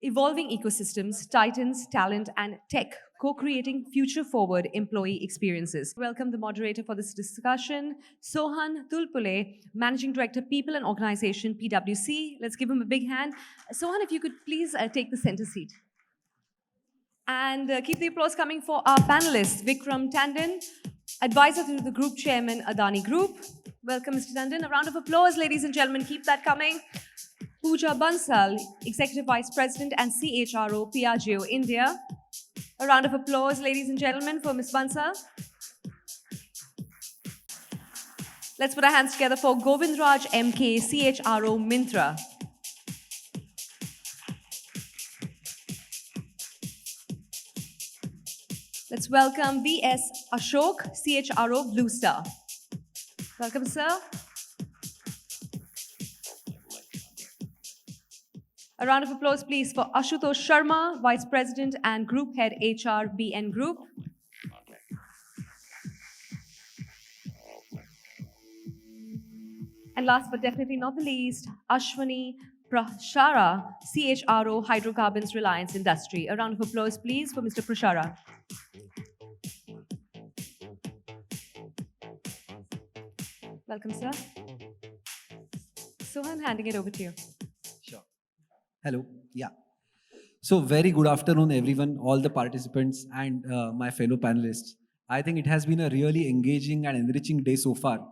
Evolving ecosystems, titans, talent, and tech, co-creating future-forward employee experiences. Welcome the moderator for this discussion, Sohan Tulpule, Managing Director, People and Organization, PwC. Let's give him a big hand. Sohan, if you could please take the center seat. And keep the applause coming for our panelists, Vikram Tandon, advisor to the Group Chairman, Adani Group. Welcome, Mr. Tandon. A round of applause, ladies and gentlemen. Keep that coming. Pooja Bansal, Executive Vice President and CHRO, Piaggio, India. A round of applause, ladies and gentlemen, for Ms. Bansal. Let's put our hands together for Govindraj, MK, CHRO, Myntra. Let's welcome VS Ashok, CHRO, Blue Star. Welcome, sir. A round of applause, please, for Ashutosh Sharma, Vice President and Group Head HR, BN Group. And last but definitely not the least, Ashwani, Prashara, CHRO-Hydrocarbons, Reliance Industry. A round of applause, please, for Mr. Prashara. Welcome, sir. Sohan, handing it over to you. Sure. Hello. Yeah. So very good afternoon, everyone, all the participants and my fellow panelists. I think it has been a really engaging and enriching day so far,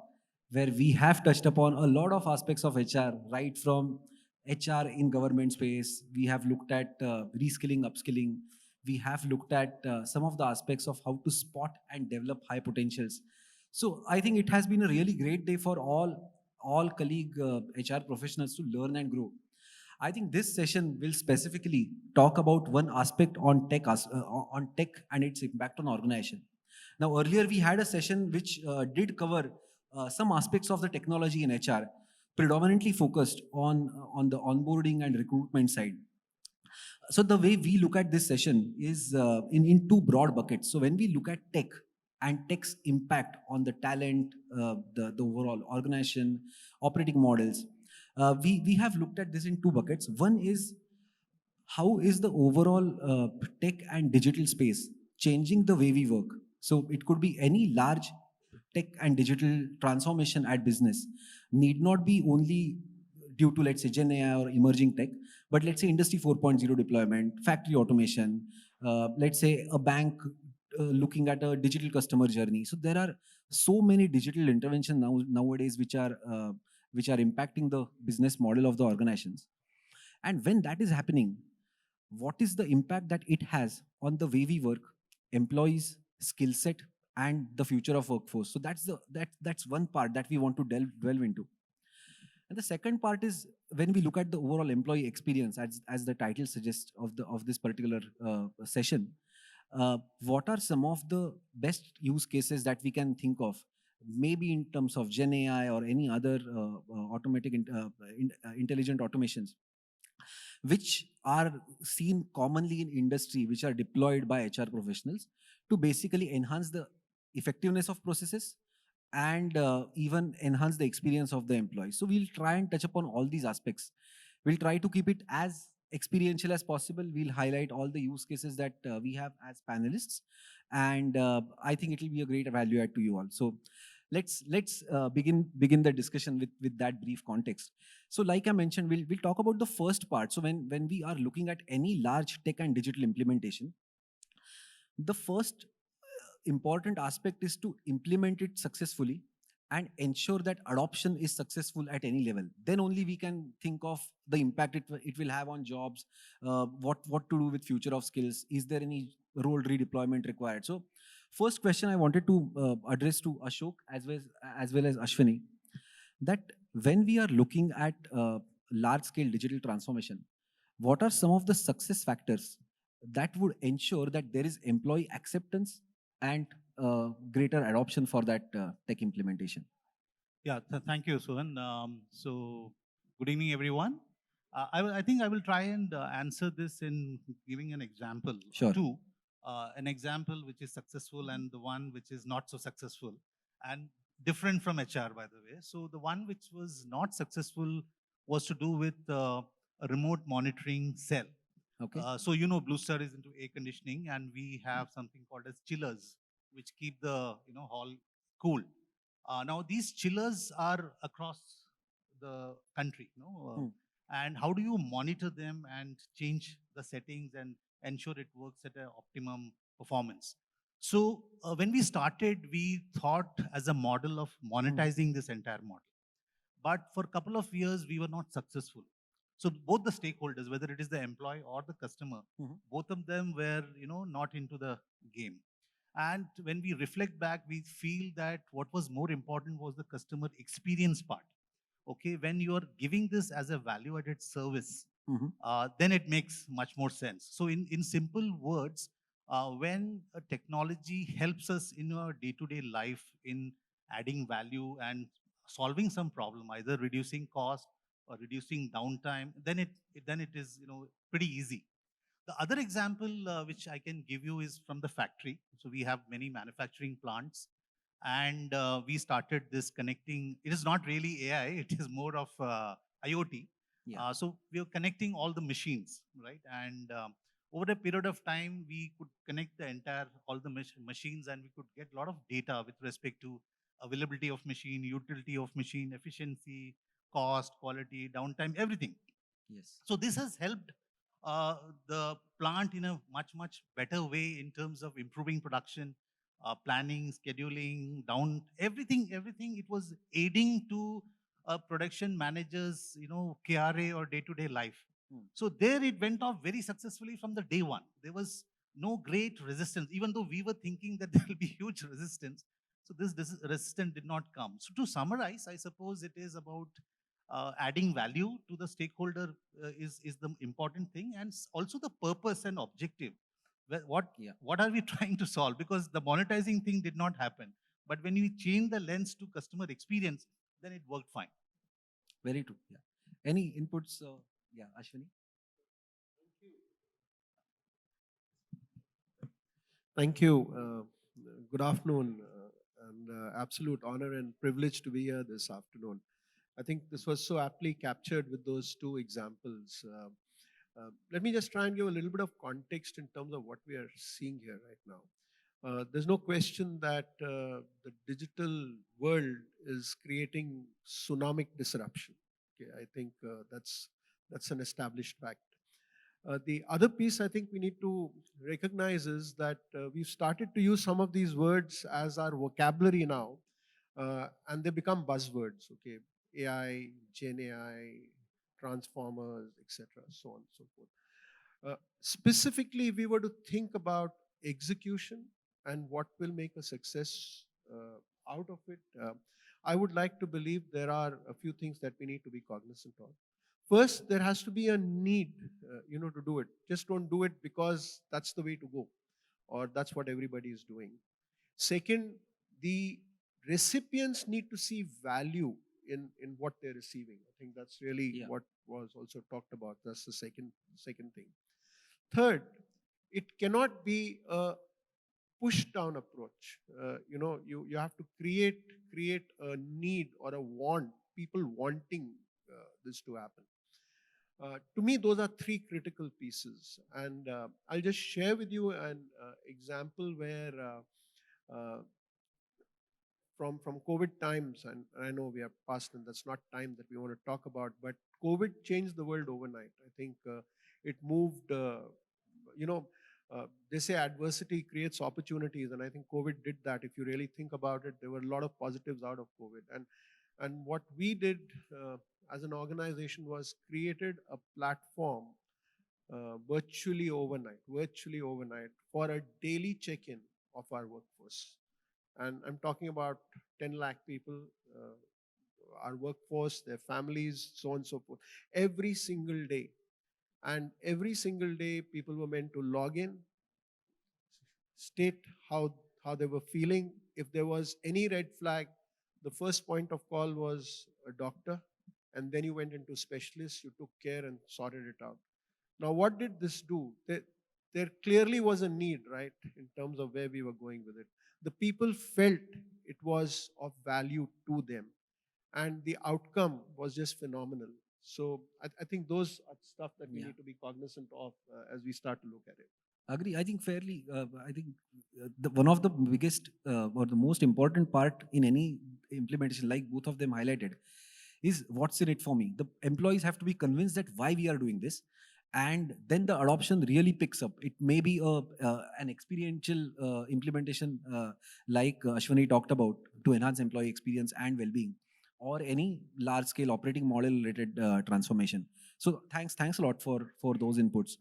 where we have touched upon a lot of aspects of HR, right from HR in government space. We have looked at reskilling, upskilling. We have looked at some of the aspects of how to spot and develop high potentials. So I think it has been a really great day for all colleague HR professionals to learn and grow. I think this session will specifically talk about one aspect on tech and its impact on organization. Now, earlier we had a session which did cover some aspects of the technology in HR, predominantly focused on the onboarding and recruitment side. So the way we look at this session is in two broad buckets. So when we look at tech and tech's impact on the talent, the overall organization, operating models, we have looked at this in two buckets. One is how is the overall tech and digital space changing the way we work? So it could be any large tech and digital transformation at business, need not be only due to, let's say, Gen AI or emerging tech, but let's say Industry 4.0 deployment, factory automation, let's say a bank looking at a digital customer journey. So there are so many digital interventions nowadays which are impacting the business model of the organizations. And when that is happening, what is the impact that it has on the way we work, employees, skill set, and the future of workforce? So that's one part that we want to delve into. And the second part is when we look at the overall employee experience, as the title suggests of this particular session, what are some of the best use cases that we can think of, maybe in terms of Gen AI or any other automatic intelligent automations, which are seen commonly in industry, which are deployed by HR professionals to basically enhance the effectiveness of processes and even enhance the experience of the employee. So we'll try and touch upon all these aspects. We'll try to keep it as experiential as possible. We'll highlight all the use cases that we have as panelists. And I think it will be a great value add to you all. So let's begin the discussion with that brief context. So like I mentioned, we'll talk about the first part. So when we are looking at any large tech and digital implementation, the first important aspect is to implement it successfully and ensure that adoption is successful at any level. Then only we can think of the impact it will have on jobs, what to do with future of skills, is there any role redeployment required. So first question I wanted to address to Ashok as well as Ashwani, that when we are looking at large scale digital transformation, what are some of the success factors that would ensure that there is employee acceptance and greater adoption for that tech implementation? Yeah, thank you, Sohan. So, good evening, everyone. I think I will try and answer this in giving an example. Sure. Two, an example which is successful and the one which is not so successful, and different from HR, by the way. So, the one which was not successful was to do with a remote monitoring cell. Okay. So you know, Blue Star is into air conditioning, and we have something called as chillers, which keep the hall cool. Now these chillers are across the country, and how do you monitor them and change the settings and ensure it works at an optimum performance? So when we started, we thought as a model of monetizing this entire model, but for a couple of years we were not successful. So both the stakeholders, whether it is the employee or the customer, both of them were not into the game. And when we reflect back, we feel that what was more important was the customer experience part. Okay, when you are giving this as a value added service, then it makes much more sense. So in simple words, when a technology helps us in our day-to-day life in adding value and solving some problem, either reducing cost or reducing downtime, then it is pretty easy. The other example which I can give you is from the factory. So we have many manufacturing plants, and we started this connecting. It is not really AI; it is more of IoT. Yeah. So we are connecting all the machines, right? And over a period of time, we could connect the entire all the machines, and we could get a lot of data with respect to availability of machine, utility of machine, efficiency, cost, quality, downtime, everything. Yes. So this has helped uh, the plant in a much better way in terms of improving production, planning, scheduling, down everything. It was aiding to production managers, KRA or day-to-day life. So there it went off very successfully from the day one. There was no great resistance, even though we were thinking that there will be huge resistance. So this resistance did not come. So to summarize, I suppose it is about adding value to the stakeholder is the important thing, and also the purpose and objective. What are we trying to solve? Because the monetizing thing did not happen, but when we change the lens to customer experience, then it worked fine. Very true. Yeah. Any inputs? Yeah, Ashwani. Thank you. Good afternoon, and absolute honor and privilege to be here this afternoon. I think this was so aptly captured with those two examples. Let me just try and give a little bit of context in terms of what we are seeing here right now. There's no question that the digital world is creating tsunamic disruption. Okay, I think that's an established fact. The other piece I think we need to recognize is that we've started to use some of these words as our vocabulary now, and they become buzzwords. Okay, AI, Gen AI, transformers, etc., so on and so forth. Specifically, if we were to think about execution and what will make a success out of it, I would like to believe there are a few things that we need to be cognizant of. First, there has to be a need, to do it. Just don't do it because that's the way to go, or that's what everybody is doing. Second, the recipients need to see value in what they're receiving. I think that's really what was also talked about. That's the second thing. Third, it cannot be a push down approach. You have to create a need or a want, people wanting this to happen. To me, those are three critical pieces, and I'll just share with you an example where from COVID times, and I know we are past, and that's not time that we want to talk about, but COVID changed the world overnight. I think it moved. They say adversity creates opportunities, and I think COVID did that. If you really think about it, there were a lot of positives out of COVID, and what we did as an organization was created a platform virtually overnight for a daily check-in of our workforce. And I'm talking about 10 lakh people, our workforce, their families, so on and so forth, every single day. And every single day, people were meant to log in, state how they were feeling. If there was any red flag, the first point of call was a doctor, and then you went into specialists, you took care and sorted it out. Now, what did this do? There clearly was a need, right, in terms of where we were going with it. The people felt it was of value to them, and the outcome was just phenomenal. So I think those are stuff that we Yeah. need to be cognizant of as we start to look at it. Agree. I think fairly. I think one of the biggest or the most important part in any implementation, like both of them highlighted, is what's in it for me. The employees have to be convinced that why we are doing this, and then the adoption really picks up. It may be an experiential implementation, like Ashwani talked about, to enhance employee experience and well-being, or any large-scale operating model-related transformation. So thanks a lot for those inputs.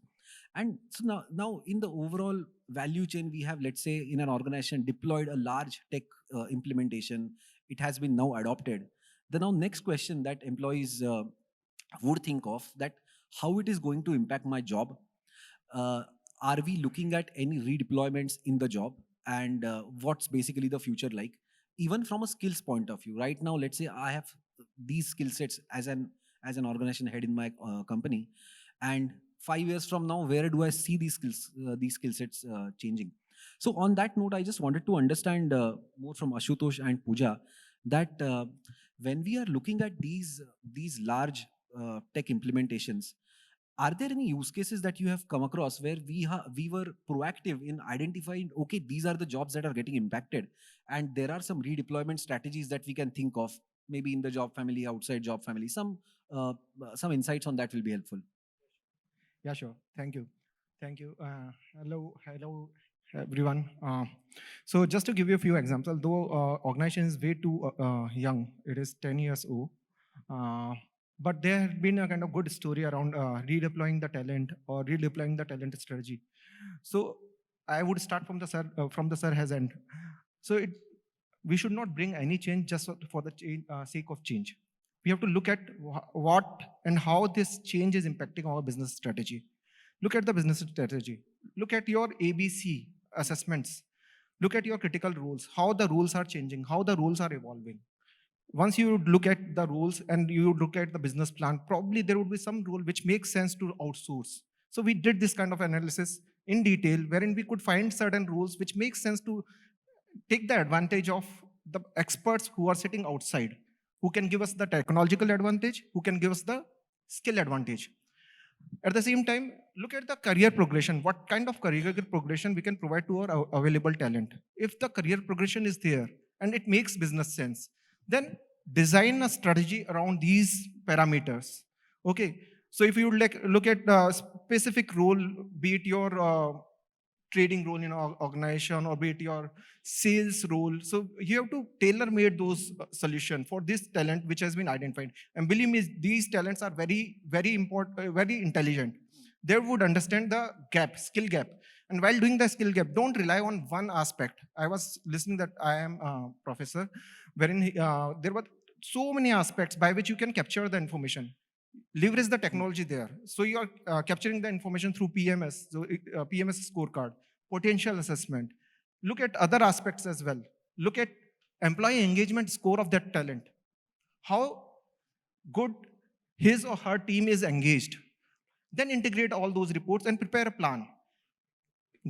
And so now in the overall value chain, we have, let's say, in an organization deployed a large tech implementation. It has been now adopted. The now next question that employees would think of, that how it is going to impact my job. uh, are we looking at any redeployments in the job, and what's basically the future like, even from a skills point of view? Right now, let's say I have these skill sets as an organization head in my company, and 5 years from now, where do I see these skill sets changing? So on that note, I just wanted to understand more from Ashutosh and Pooja, that when we are looking at these large tech implementations, are there any use cases that you have come across where we were proactive in identifying, okay, these are the jobs that are getting impacted, and there are some redeployment strategies that we can think of, maybe in the job family, outside job family? Some insights on that will be helpful. Yeah, sure. Thank you. Thank you. Hello, everyone. So just to give you a few examples, though organization is way too young, it is 10 years old, but there has been a kind of good story around redeploying the talent or redeploying the talent strategy. So I would start from the sir has end. So we should not bring any change just for the sake of change. We have to look at what and how this change is impacting our business strategy. Look at the business strategy. Look at your ABC assessments. Look at your critical rules, how the rules are changing, how the rules are evolving. Once you look at the rules and you look at the business plan, probably there would be some rule which makes sense to outsource. So we did this kind of analysis in detail, wherein we could find certain rules which make sense to take the advantage of the experts who are sitting outside, who can give us the technological advantage, who can give us the skill advantage. At the same time, look at the career progression. What kind of career progression we can provide to our available talent? If the career progression is there and it makes business sense, then design a strategy around these parameters. Okay. So if you look at the specific role, be it your trading role in an organization or be it your sales role. So you have to tailor made those solution for this talent which has been identified. And believe me, these talents are very, very important, very intelligent. They would understand the gap, skill gap. And while doing the skill gap, don't rely on one aspect. I was listening that I am a professor, wherein there were so many aspects by which you can capture the information. Leverage the technology there. So you are capturing the information through PMS, so PMS scorecard, potential assessment. Look at other aspects as well. Look at employee engagement score of that talent. How good his or her team is engaged. Then integrate all those reports and prepare a plan.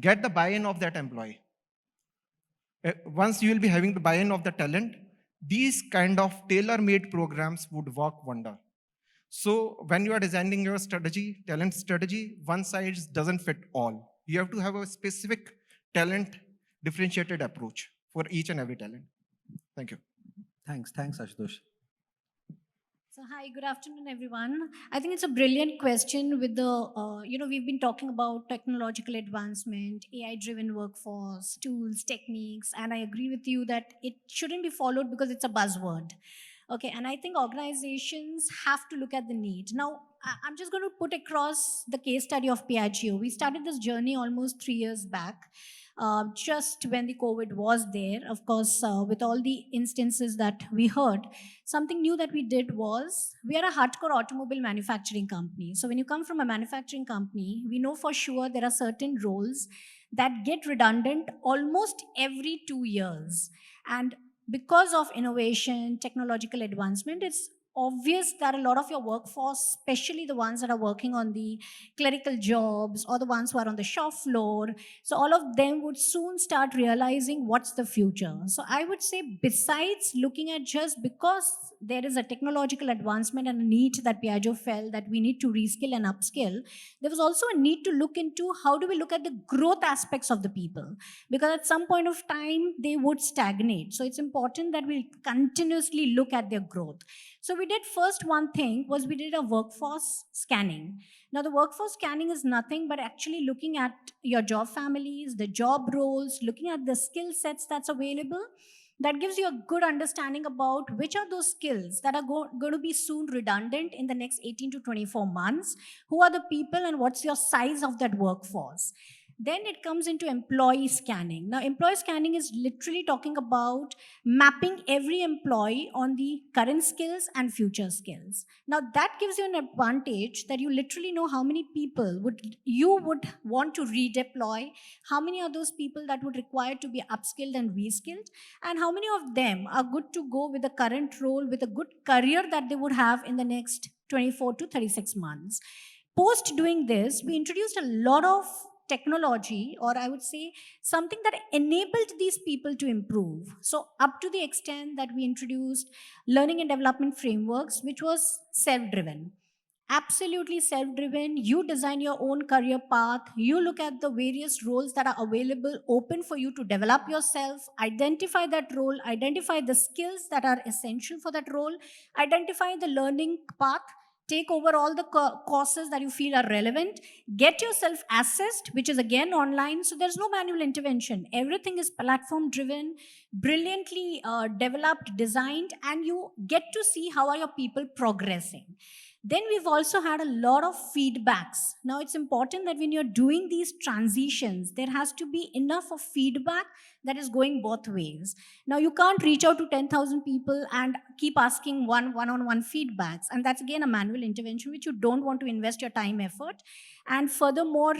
Get the buy-in of that employee. Once you will be having the buy-in of the talent, these kind of tailor-made programs would work wonder. So when you are designing your strategy, talent strategy, one size doesn't fit all. You have to have a specific talent differentiated approach for each and every talent. Thank you. Thanks, Ashutosh. So hi, good afternoon, everyone. I think it's a brilliant question with the, we've been talking about technological advancement, AI-driven workforce, tools, techniques, and I agree with you that it shouldn't be followed because it's a buzzword. Okay, and I think organizations have to look at the need. Now, I'm just going to put across the case study of Piaggio. We started this journey almost 3 years back, just when the COVID was there. Of course, with all the instances that we heard, something new that we did was we are a hardcore automobile manufacturing company. So when you come from a manufacturing company, we know for sure there are certain roles that get redundant almost every 2 years. And because of innovation, technological advancement, it's obvious that a lot of your workforce, especially the ones that are working on the clerical jobs or the ones who are on the shop floor, so all of them would soon start realizing what's the future. So I would say, besides looking at just because there is a technological advancement and a need that Piaggio felt that we need to reskill and upskill, there was also a need to look into how do we look at the growth aspects of the people, because at some point of time they would stagnate. So it's important that we continuously look at their growth. So we did first one thing was we did a workforce scanning. Now the workforce scanning is nothing but actually looking at your job families, the job roles, looking at the skill sets that's available. That gives you a good understanding about which are those skills that are going to be soon redundant in the next 18 to 24 months, who are the people and what's your size of that workforce. Then it comes into employee scanning. Now, employee scanning is literally talking about mapping every employee on the current skills and future skills. Now, that gives you an advantage that you literally know how many people you would want to redeploy, how many are those people that would require to be upskilled and reskilled, and how many of them are good to go with the current role, with a good career that they would have in the next 24 to 36 months. Post doing this, we introduced a lot of technology, or I would say something that enabled these people to improve. So up to the extent that we introduced learning and development frameworks, which was self-driven. Absolutely self-driven. You design your own career path. You look at the various roles that are available, open for you to develop yourself, identify that role, identify the skills that are essential for that role, identify the learning path, take over all the courses that you feel are relevant, get yourself assessed, which is again online. So there's no manual intervention. Everything is platform driven, brilliantly developed, designed, and you get to see how are your people progressing. Then we've also had a lot of feedbacks. Now it's important that when you're doing these transitions, there has to be enough of feedback that is going both ways. Now you can't reach out to 10,000 people and keep asking one-on-one feedbacks. And that's again a manual intervention, which you don't want to invest your time, effort. And furthermore,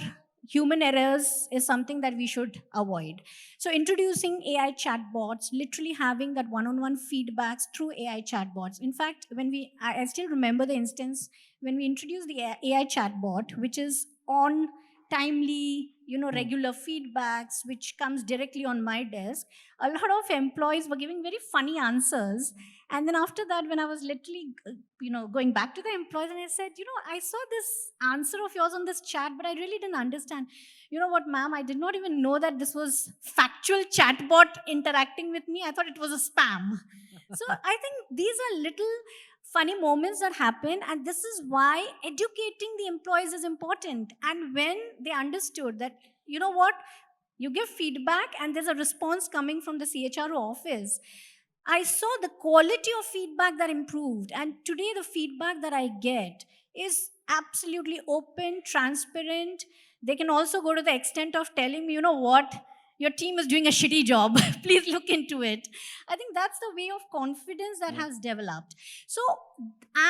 human errors is something that we should avoid. So introducing AI chatbots, literally having that one-on-one feedbacks through AI chatbots. In fact, I still remember the instance when we introduced the AI chatbot, which is on timely, regular feedbacks, which comes directly on my desk. A lot of employees were giving very funny answers. And then after that, when I was literally, going back to the employees, and I said, I saw this answer of yours on this chat, but I really didn't understand. You know what, ma'am, I did not even know that this was factual chatbot interacting with me. I thought it was a spam. So I think these are little funny moments that happen, and this is why educating the employees is important. And when they understood that, you know what, you give feedback and there's a response coming from the CHRO office, I saw the quality of feedback that improved. And today the feedback that I get is absolutely open, transparent. They can also go to the extent of telling me, you know what, your team is doing a shitty job. Please look into it. I think that's the way of confidence that has developed. So,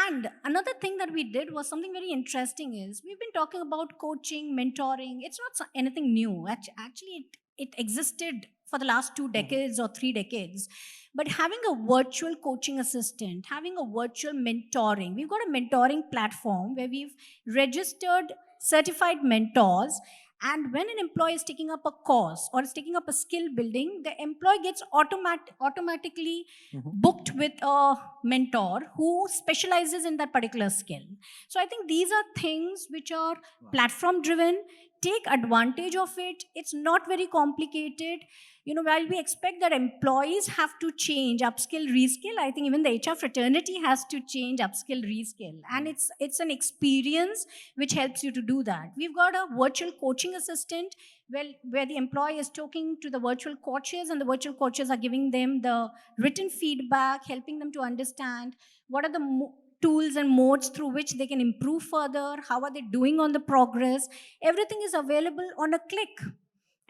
and another thing that we did was something very interesting is we've been talking about coaching, mentoring. It's not anything new. Actually, it existed for the last 2 decades or 3 decades. But having a virtual coaching assistant, having a virtual mentoring, we've got a mentoring platform where we've registered certified mentors. And when an employee is taking up a course or is taking up a skill building, the employee gets automatically booked with a mentor who specializes in that particular skill. So I think these are things which are platform driven. Take advantage of it. It's not very complicated. While we expect that employees have to change, upskill, reskill, I think even the HR fraternity has to change, upskill, reskill. And it's an experience which helps you to do that. We've got a virtual coaching assistant where the employee is talking to the virtual coaches, and the virtual coaches are giving them the written feedback, helping them to understand what are the tools and modes through which they can improve further, how are they doing on the progress. Everything is available on a click.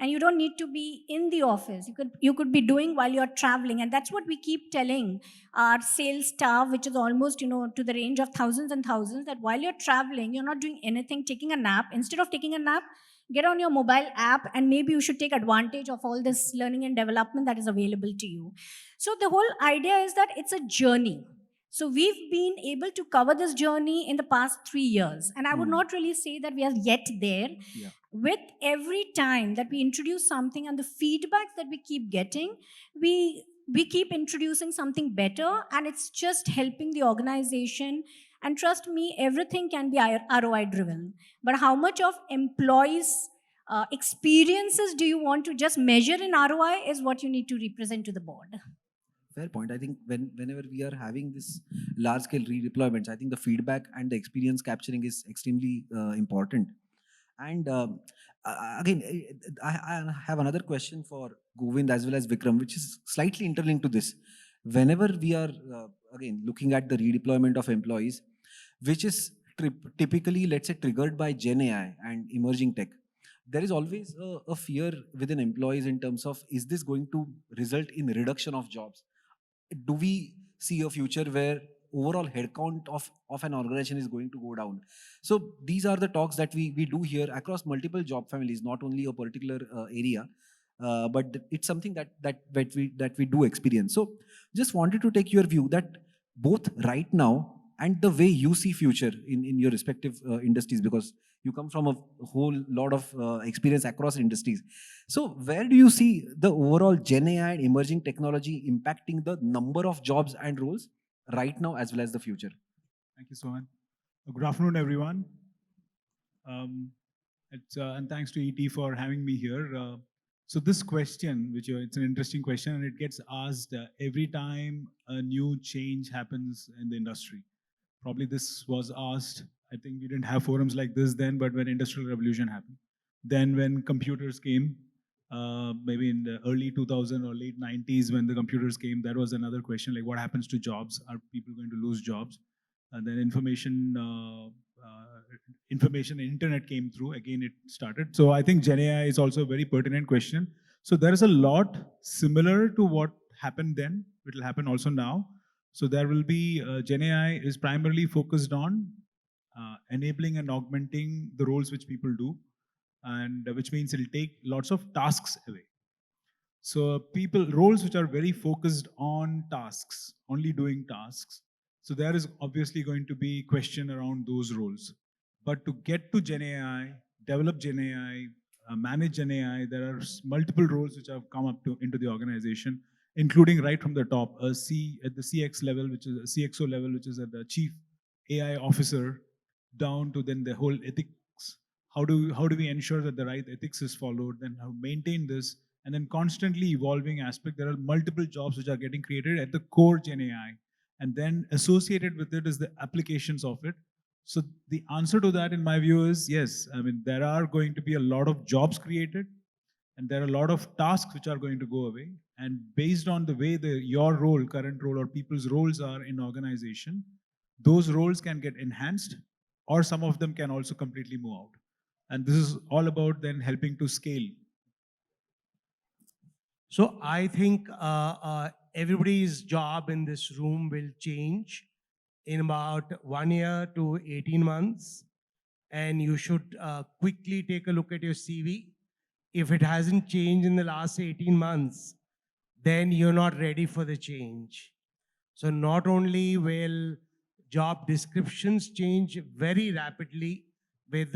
And you don't need to be in the office. You could be doing while you're traveling. And that's what we keep telling our sales staff, which is almost, to the range of thousands and thousands, that while you're traveling, you're not doing anything, taking a nap. Instead of taking a nap, get on your mobile app, and maybe you should take advantage of all this learning and development that is available to you. So the whole idea is that it's a journey. So we've been able to cover this journey in the past 3 years. And I would not really say that we are yet there. Yeah. With every time that we introduce something and the feedback that we keep getting, we we keep introducing something better, and it's just helping the organization. And trust me, everything can be ROI driven. But how much of employees' experiences do you want to just measure in ROI is what you need to represent to the board. Fair point. I think whenever we are having this large scale redeployments, I think the feedback and the experience capturing is extremely important. And again, I have another question for Govind as well as Vikram, which is slightly interlinked to this. Whenever we are again looking at the redeployment of employees, which is typically, let's say, triggered by Gen AI and emerging tech, there is always a fear within employees in terms of, is this going to result in reduction of jobs? Do we see a future where overall headcount of an organization is going to go down? So these are the talks that we do here across multiple job families, not only a particular area, but it's something that we do experience. So just wanted to take your view that both right now and the way you see future in your respective industries, because you come from a whole lot of experience across industries. So where do you see the overall Gen AI and emerging technology impacting the number of jobs and roles right now as well as the future? Thank you, Sohan. Good afternoon, everyone. And thanks to ET for having me here. So this question, it's an interesting question, and it gets asked every time a new change happens in the industry. Probably this was asked, I think we didn't have forums like this then, but when Industrial Revolution happened. Then when computers came, maybe in the early 2000s or late 90s when the computers came, that was another question, like what happens to jobs? Are people going to lose jobs? And then information and internet came through, again it started. So I think Gen AI is also a very pertinent question. So there is a lot similar to what happened then, it will happen also now. So there will be, Gen AI is primarily focused on enabling and augmenting the roles which people do, and which means it'll take lots of tasks away. So roles which are very focused on tasks, only doing tasks. So there is obviously going to be question around those roles. But to get to Gen AI, develop Gen AI, manage Gen AI, there are multiple roles which have come up into the organization, including right from the top, at the CX level, which is a CXO level, which is at the chief AI officer, down to then the whole ethics. How do we ensure that the right ethics is followed, then how maintain this, and then constantly evolving aspect. There are multiple jobs which are getting created at the core Gen AI, and then associated with it is the applications of it. So the answer to that, in my view, is yes. I mean, there are going to be a lot of jobs created, and there are a lot of tasks which are going to go away. And based on the way your role, current role, or people's roles are in organization, those roles can get enhanced, or some of them can also completely move out. And this is all about then helping to scale. So I think everybody's job in this room will change in about 1 year to 18 months. And you should quickly take a look at your CV. If it hasn't changed in the last 18 months, then you're not ready for the change. So not only will job descriptions change very rapidly with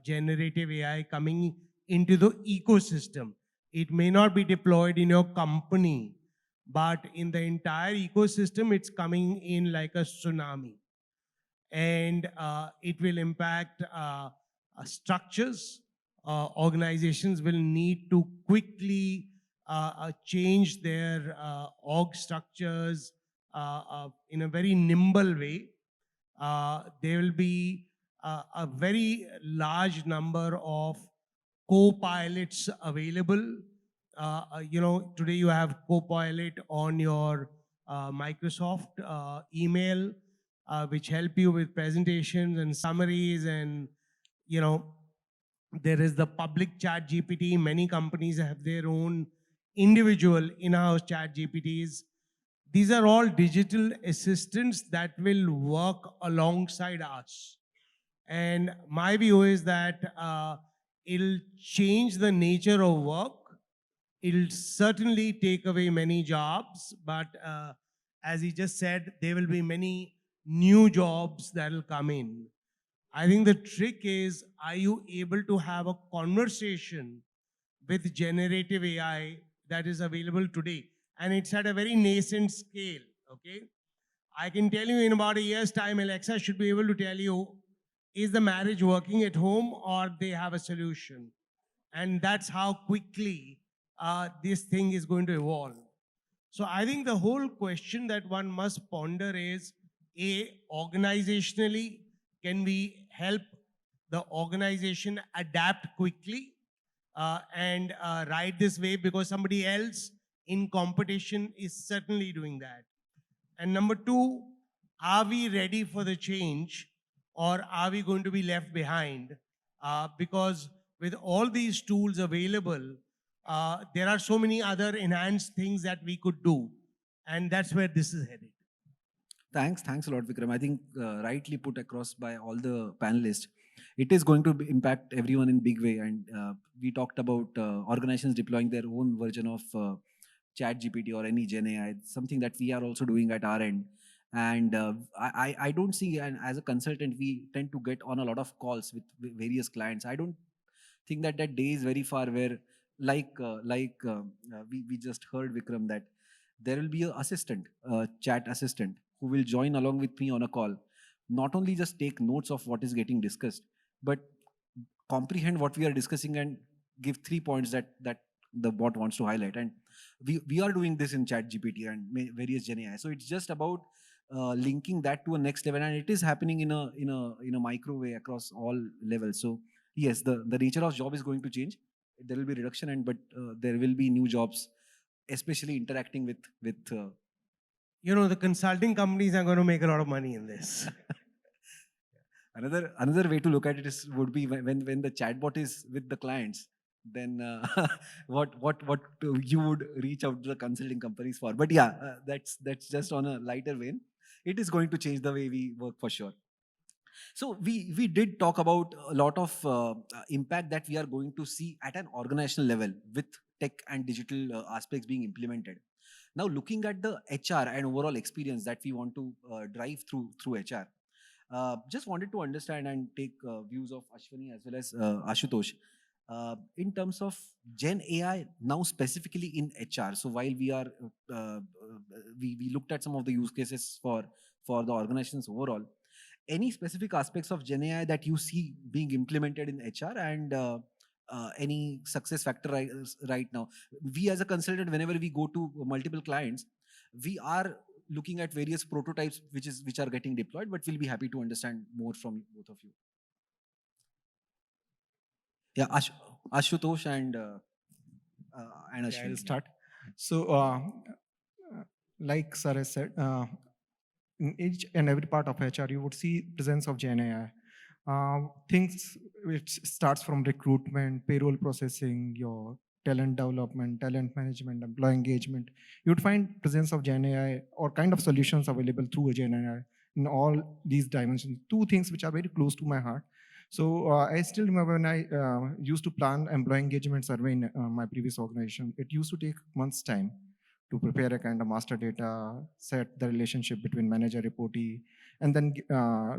generative AI coming into the ecosystem. It may not be deployed in your company, but in the entire ecosystem, it's coming in like a tsunami. And it will impact structures. Organizations will need to quickly change their org structures in a very nimble way. There will be a very large number of co-pilots available. Today you have co-pilot on your Microsoft email, which help you with presentations and summaries. And, there is the public chat GPT. Many companies have their own individual in-house chat GPTs. These are all digital assistants that will work alongside us. And my view is that it'll change the nature of work. It'll certainly take away many jobs, but as he just said, there will be many new jobs that will come in. I think the trick is, are you able to have a conversation with generative AI that is available today? and it's at a very nascent scale, okay? I can tell you in about a year's time, Alexa should be able to tell you, is the marriage working at home or they have a solution? And that's how quickly this thing is going to evolve. So I think the whole question that one must ponder is, organizationally, can we help the organization adapt quickly and ride this wave, because somebody else in competition is certainly doing that. And number two, are we ready for the change, or are we going to be left behind? Because with all these tools available, there are so many other enhanced things that we could do. And that's where this is headed. Thanks a lot, Vikram. I think rightly put across by all the panelists. It is going to impact everyone in big way, and we talked about organizations deploying their own version of Chat GPT or any Gen AI. It's something that we are also doing at our end. And I don't see, and as a consultant, we tend to get on a lot of calls with various clients. I don't think that that day is very far where, we just heard Vikram, that there will be a assistant, a chat assistant, who will join along with me on a call, not only just take notes of what is getting discussed, but comprehend what we are discussing and give 3 points that the bot wants to highlight. And we are doing this in Chat GPT and various Gen AI. So it's just about linking that to a next level, and it is happening in a micro way across all levels. So yes, the nature of job is going to change. There will be reduction, and but there will be new jobs, especially interacting with The consulting companies are going to make a lot of money in this. Another way to look at it would be when the chatbot is with the clients, then what you would reach out to the consulting companies for. But yeah, that's just on a lighter vein. It is going to change the way we work for sure. So we did talk about a lot of impact that we are going to see at an organizational level with tech and digital aspects being implemented. Now, looking at the HR and overall experience that we want to drive through HR, just wanted to understand and take views of Ashwani as well as Ashutosh in terms of Gen AI now specifically in HR. So while we are we looked at some of the use cases for the organizations overall, any specific aspects of Gen AI that you see being implemented in HR, and any success factor right now? We as a consultant, whenever we go to multiple clients, we are looking at various prototypes which are getting deployed, but we'll be happy to understand more from both of you. Yeah, Ashutosh and Ashwini. Yeah, I'll start. So, like Sir has said, in each and every part of HR, you would see presence of Gen AI. Things which starts from recruitment, payroll processing, your talent development, talent management, employee engagement. You would find presence of Gen AI or kind of solutions available through Gen AI in all these dimensions. Two things which are very close to my heart. So I still remember when I used to plan employee engagement survey in my previous organization. It used to take months' time to prepare a kind of master data, set the relationship between manager reportee, and then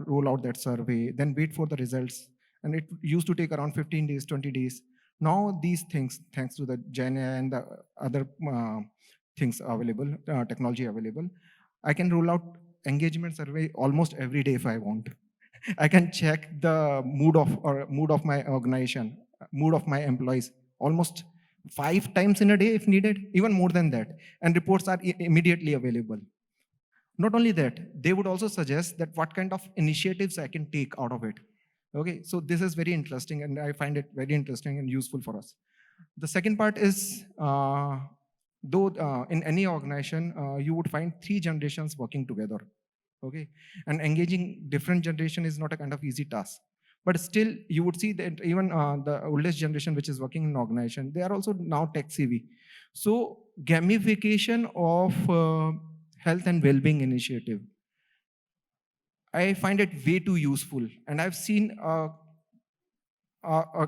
roll out that survey, then wait for the results. And it used to take around 15 days, 20 days. Now these things, thanks to the Gen AI and the other things available, technology available, I can roll out engagement survey almost every day if I want. I can check the mood of my organization, mood of my employees almost 5 times in a day if needed, even more than that. And reports are immediately available. Not only that, they would also suggest that what kind of initiatives I can take out of it. Okay, so this is very interesting, and I find it very interesting and useful for us. The second part is, though in any organization, you would find 3 generations working together. Okay, and engaging different generation is not a kind of easy task. But still, you would see that even the oldest generation which is working in an organization, they are also now tech savvy. So gamification of health and well-being initiative, I find it way too useful. And I've seen a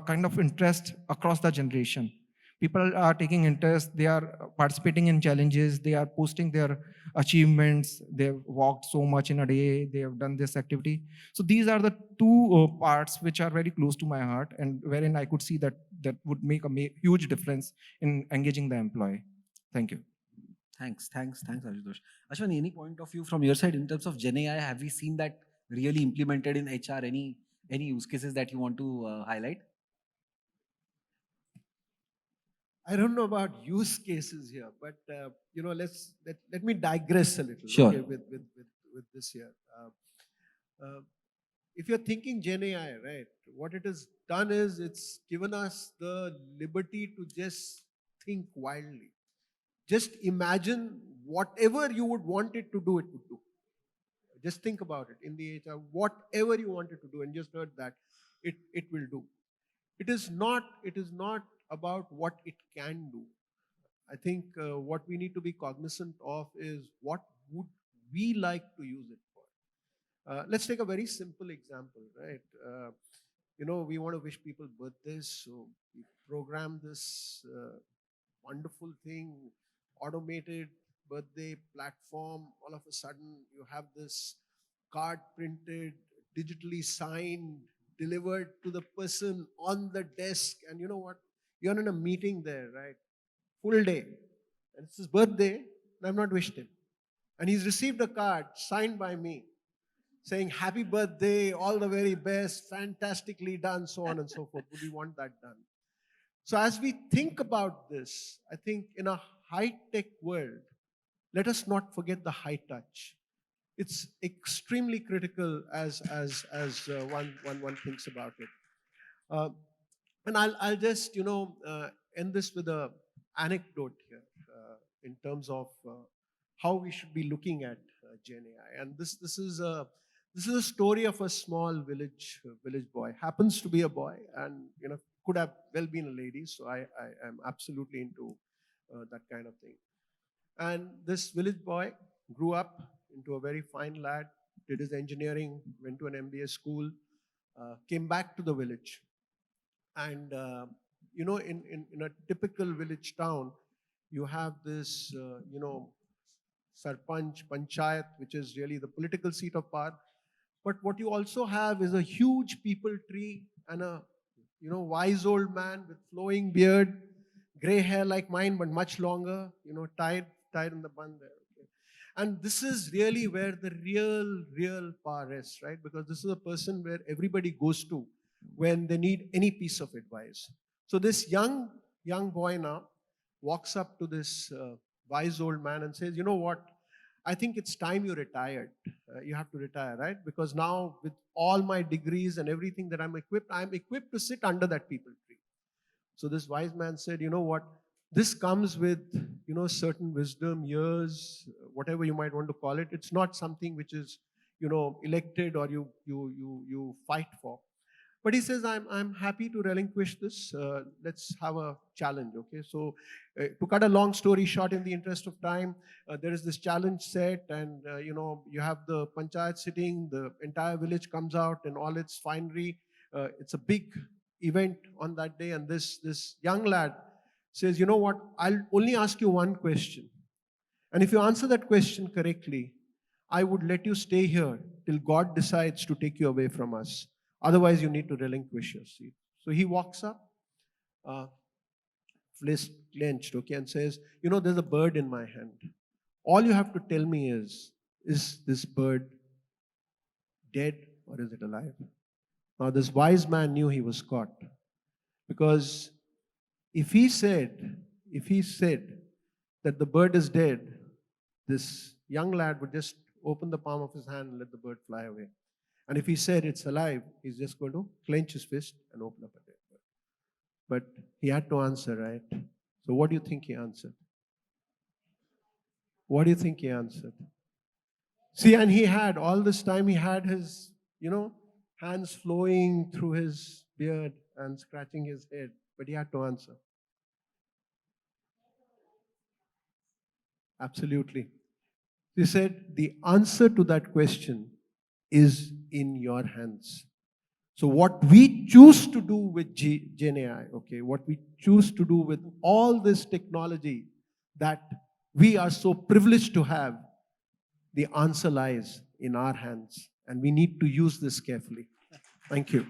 kind of interest across the generation. People are taking interest, they are participating in challenges, they are posting their achievements, they've walked so much in a day, they have done this activity. So these are the 2 parts which are very close to my heart, and wherein I could see that would make a huge difference in engaging the employee. Thank you. Thanks, Ashutosh. Ashwani, any point of view from your side in terms of Gen AI? Have we seen that really implemented in HR? Any use cases that you want to highlight? I don't know about use cases here, but let me digress a little. Sure. Okay, with this here. Uh, if you're thinking Gen AI, right, what it has done is it's given us the liberty to just think wildly. Just imagine whatever you would want it to do, it would do. Just think about it in the HR, whatever you want it to do, and just heard that it will do. It is not about what it can do. I think what we need to be cognizant of is what would we like to use it for. Let's take a very simple example, right? We want to wish people birthdays, so we program this wonderful thing, automated birthday platform. All of a sudden, you have this card printed, digitally signed, delivered to the person on the desk. And you know what? You're in a meeting there, right? Full day. And it's his birthday, and I've not wished him. And he's received a card signed by me saying, "Happy birthday, all the very best, fantastically done," so on and so forth. Would we want that done? So as we think about this, I think in a high-tech world, let us not forget the high touch. It's extremely critical as one thinks about it. Uh, and I'll just end this with a anecdote here in terms of how we should be looking at Gen AI. And this is a story of a small village boy. Happens to be a boy, and could have well been a lady. So I am absolutely into that kind of thing. And this village boy grew up into a very fine lad, did his engineering, went to an MBA school, came back to the village. And, in a typical village town, you have this, sarpanch, panchayat, which is really the political seat of power. But what you also have is a huge people tree and a, wise old man with flowing beard, gray hair like mine, but much longer, tied in the bun there. Okay. And this is really where the real power rests, right? Because this is a person where everybody goes to when they need any piece of advice. So this young boy now walks up to this wise old man and says, "You know what? I think it's time you retired. You have to retire, right? Because now with all my degrees and everything that I'm equipped to sit under that people tree." So this wise man said, "You know what? This comes with, certain wisdom, years, whatever you might want to call it. It's not something which is, elected or you fight for." But he says, I'm happy to relinquish this. Let's have a challenge, okay? So to cut a long story short, in the interest of time, there is this challenge set, and, you have the panchayat sitting, the entire village comes out in all its finery. It's a big event on that day, and this young lad says, "You know what, I'll only ask you one question. And if you answer that question correctly, I would let you stay here till God decides to take you away from us. Otherwise, you need to relinquish your seat." So he walks up, fist clenched, okay, and says, "There's a bird in my hand. All you have to tell me is this bird dead or is it alive?" Now, this wise man knew he was caught, because if he said that the bird is dead, this young lad would just open the palm of his hand and let the bird fly away. And if he said it's alive, he's just going to clench his fist and open up a dead bird. But he had to answer, right? So what do you think he answered? What do you think he answered? See, and he had, all this time, he had his, hands flowing through his beard and scratching his head, but he had to answer. Absolutely. He said, the answer to that question is in your hands. So what we choose to do with Gen AI, okay, what we choose to do with all this technology that we are so privileged to have, the answer lies in our hands, and we need to use this carefully. Thank you.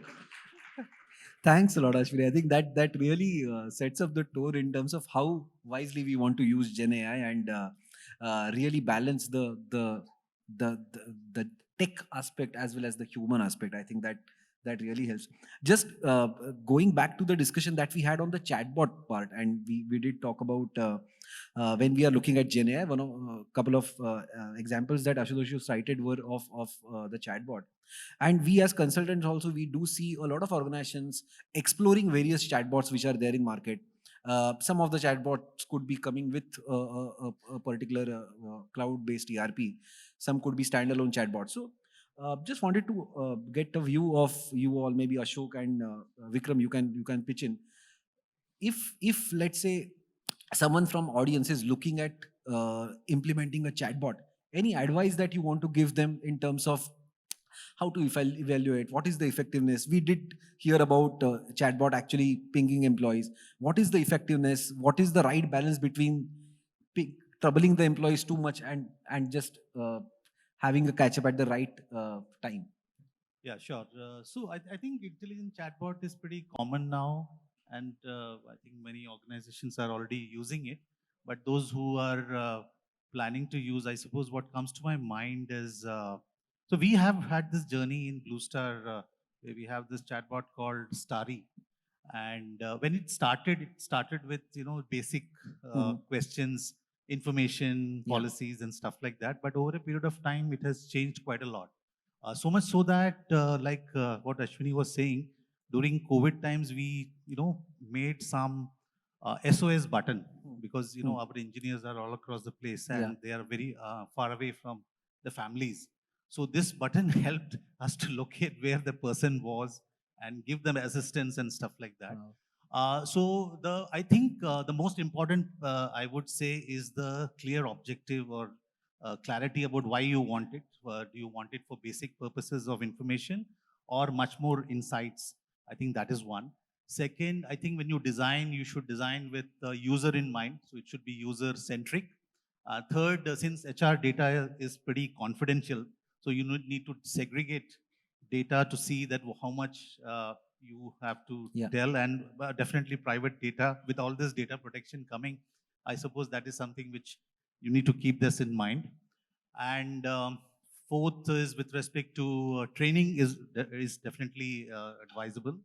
Thanks a lot, Ashwani. I think that really sets up the tone in terms of how wisely we want to use Gen AI. And really balance the tech aspect as well as the human aspect. I think that really helps. Just going back to the discussion that we had on the chatbot part, and we did talk about when we are looking at GenAI, one of couple of examples that Ashutosh cited were of the chatbot. And we as consultants also, we do see a lot of organizations exploring various chatbots which are there in market. Some of the chatbots could be coming with a particular cloud-based ERP. Some could be standalone chatbots. So just wanted to get a view of you all, maybe Ashok and Vikram, you can pitch in. If let's say someone from audience is looking at implementing a chatbot, any advice that you want to give them in terms of how to evaluate what is the effectiveness? We did hear about chatbot actually pinging employees. What is the effectiveness? What is the right balance between troubling the employees too much and just having a catch up at the right time? Yeah, sure. I think intelligent chatbot is pretty common now, and I think many organizations are already using it. But those who are planning to use, I suppose what comes to my mind is, so we have had this journey in Blue Star where we have this chatbot called Starry. And when it started with, basic questions, information, Yeah. policies and stuff like that. But over a period of time, it has changed quite a lot. So much so that, what Ashwani was saying, during COVID times, we, made some SOS button because, our engineers are all across the place and Yeah. they are very far away from the families. So this button helped us to locate where the person was and give them assistance and stuff like that. Wow. I think the most important, I would say, is the clear objective or clarity about why you want it. Do you want it for basic purposes of information or much more insights? I think that is one. Second, I think when you design, you should design with the user in mind. So it should be user centric. Third, since HR data is pretty confidential, so you need to segregate data to see that how much you have to Yeah. tell, and definitely private data. With all this data protection coming, I suppose that is something which you need to keep this in mind. And fourth is with respect to training is definitely advisable.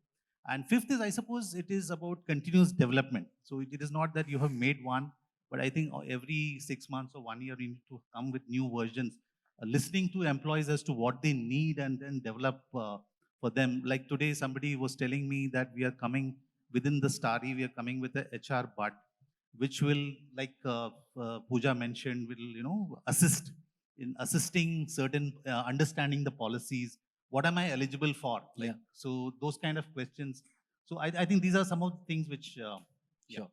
And fifth is, I suppose, it is about continuous development. So it is not that you have made one, but I think every 6 months or 1 year you need to come with new versions, listening to employees as to what they need and then develop for them. Like today, somebody was telling me that we are coming within the Starry, we are coming with a HR bud, which will, like Pooja mentioned, will assist in assisting certain understanding the policies. What am I eligible for? Like, Yeah. so those kind of questions. So I think these are some of the things which. Sure. Yeah.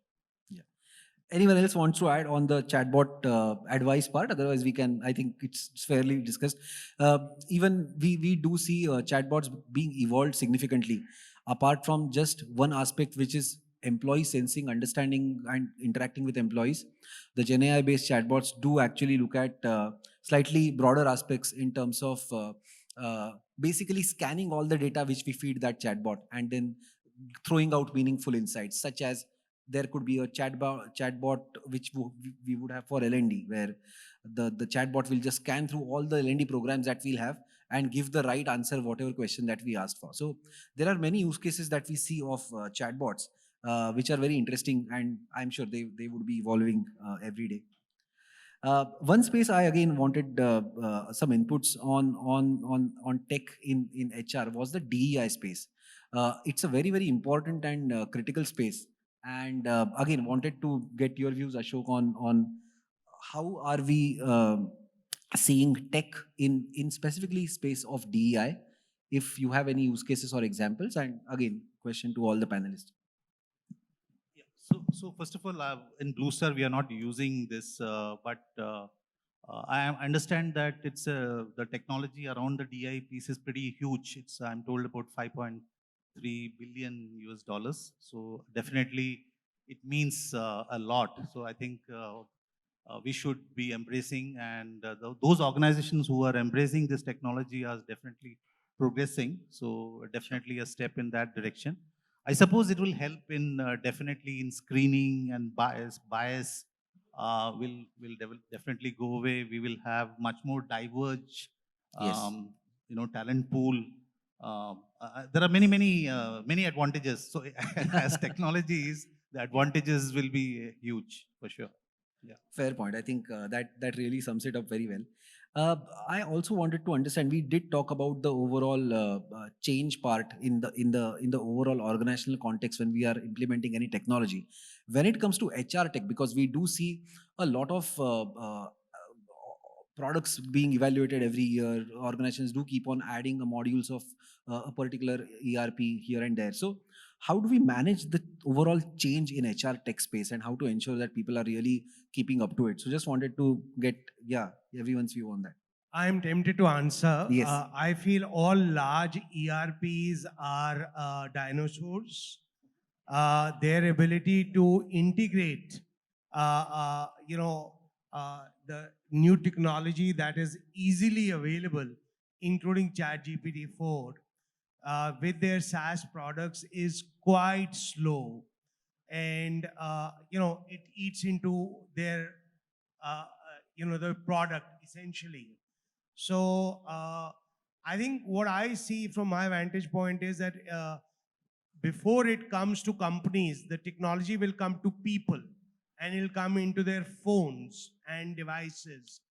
Anyone else wants to add on the chatbot advice part? Otherwise, we can. I think it's fairly discussed. Even we do see chatbots being evolved significantly, apart from just one aspect, which is employee sensing, understanding, and interacting with employees. The GenAI based chatbots do actually look at slightly broader aspects in terms of basically scanning all the data which we feed that chatbot and then throwing out meaningful insights, such as there could be a chatbot which we would have for L&D, where the chatbot will just scan through all the L&D programs that we'll have and give the right answer whatever question that we asked for. So there are many use cases that we see of chatbots which are very interesting, and I'm sure they would be evolving every day. One space I again wanted some inputs on tech in HR was the DEI space. It's a very important and critical space, and again wanted to get your views, Ashok, on how are we seeing tech in specifically space of DEI. If you have any use cases or examples, and again question to all the panelists. Yeah. So first of all, in Blue Star, we are not using this, but understand that it's the technology around the DI piece is pretty huge. It's, I'm told, about 5.3 billion US dollars. So definitely it means a lot. So I think we should be embracing, and those organizations who are embracing this technology are definitely progressing. So definitely a step in that direction. I suppose it will help in definitely in screening and bias will definitely go away. We will have much more diverge, Yes. Talent pool. There are many advantages. So as technology is, the advantages will be huge for sure. Yeah. Fair point. I think that really sums it up very well. Uh, I also wanted to understand. We did talk about the overall change part in the overall organizational context when we are implementing any technology. When it comes to HR tech, because we do see a lot of products being evaluated every year. Organizations do keep on adding modules of a particular ERP here and there. So, how do we manage the overall change in HR tech space, and how to ensure that people are really keeping up to it? So, just wanted to get everyone's view on that. I'm tempted to answer. Yes. I feel all large ERPs are dinosaurs. Their ability to integrate, the new technology that is easily available, including ChatGPT 4, with their SaaS products is quite slow. And, it eats into their, the product essentially. So I think what I see from my vantage point is that before it comes to companies, the technology will come to people and it'll come into their phones and devices.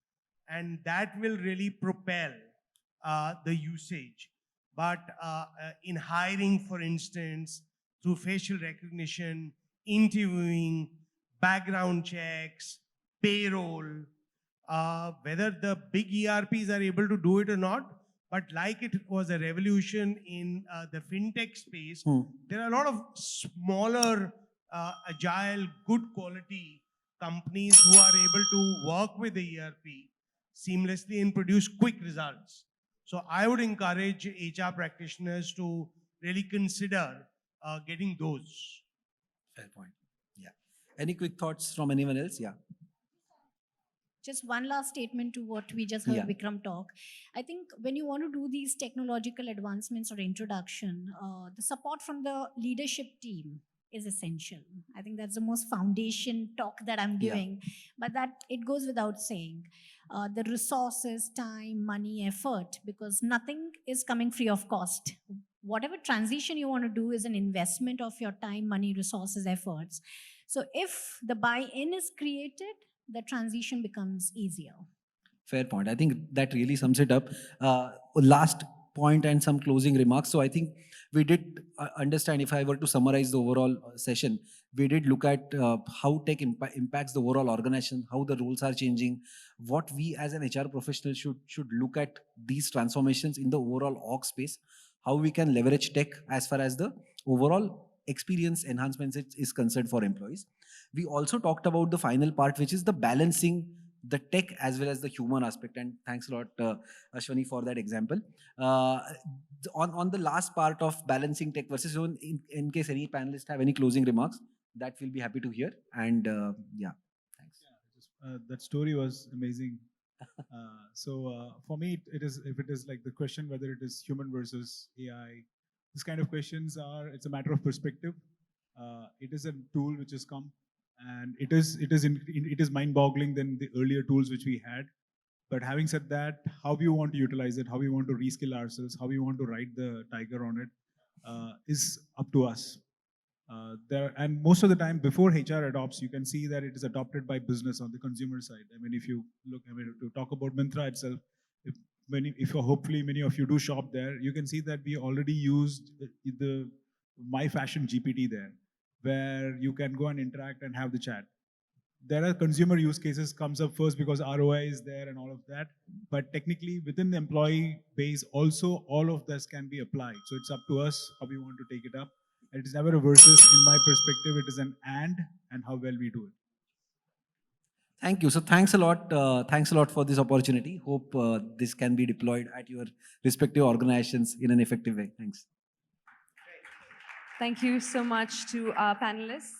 And that will really propel the usage. But in hiring, for instance, through facial recognition, interviewing, background checks, payroll, whether the big ERPs are able to do it or not, but like it was a revolution in the fintech space, there are a lot of smaller, agile, good quality companies who are able to work with the ERP seamlessly and produce quick results. So I would encourage HR practitioners to really consider getting those. Fair point. Yeah. Any quick thoughts from anyone else? Yeah. Just one last statement to what we just heard Yeah. Vikram talk. I think when you want to do these technological advancements or introduction, the support from the leadership team is essential. I think that's the most foundation talk that I'm Yeah. giving, but that it goes without saying. The resources, time, money, effort, because nothing is coming free of cost. Whatever transition you want to do is an investment of your time, money, resources, efforts. So if the buy-in is created, the transition becomes easier. Fair point. I think that really sums it up. Last point and some closing remarks. So I think we did understand, if I were to summarize the overall session, we did look at how tech impacts the overall organization, how the roles are changing, what we as an HR professional should look at these transformations in the overall org space, how we can leverage tech as far as the overall experience enhancements is concerned for employees. We also talked about the final part, which is the balancing the tech as well as the human aspect. And thanks a lot, Ashwani, for that example. On the last part of balancing tech versus human, in case any panelists have any closing remarks, that we'll be happy to hear. And yeah, thanks. That story was amazing. For me, it is, if it is like the question whether it is human versus AI, this kind of questions it's a matter of perspective. It is a tool which has come, and it is mind-boggling than the earlier tools which we had. But having said that, how we want to utilize it, how we want to reskill ourselves, how we want to ride the tiger on it, is up to us. And most of the time, before HR adopts, you can see that it is adopted by business on the consumer side. I mean, if you look, to talk about Myntra itself, if hopefully many of you do shop there, you can see that we already used the My Fashion GPT there, where you can go and interact and have the chat. There are consumer use cases comes up first because ROI is there and all of that. But technically, within the employee base, also all of this can be applied. So it's up to us how we want to take it up. It is never a versus. In my perspective, it is an and how well we do it. Thank you. So thanks a lot. Thanks a lot for this opportunity. Hope this can be deployed at your respective organizations in an effective way. Thanks. Thank you so much to our panelists.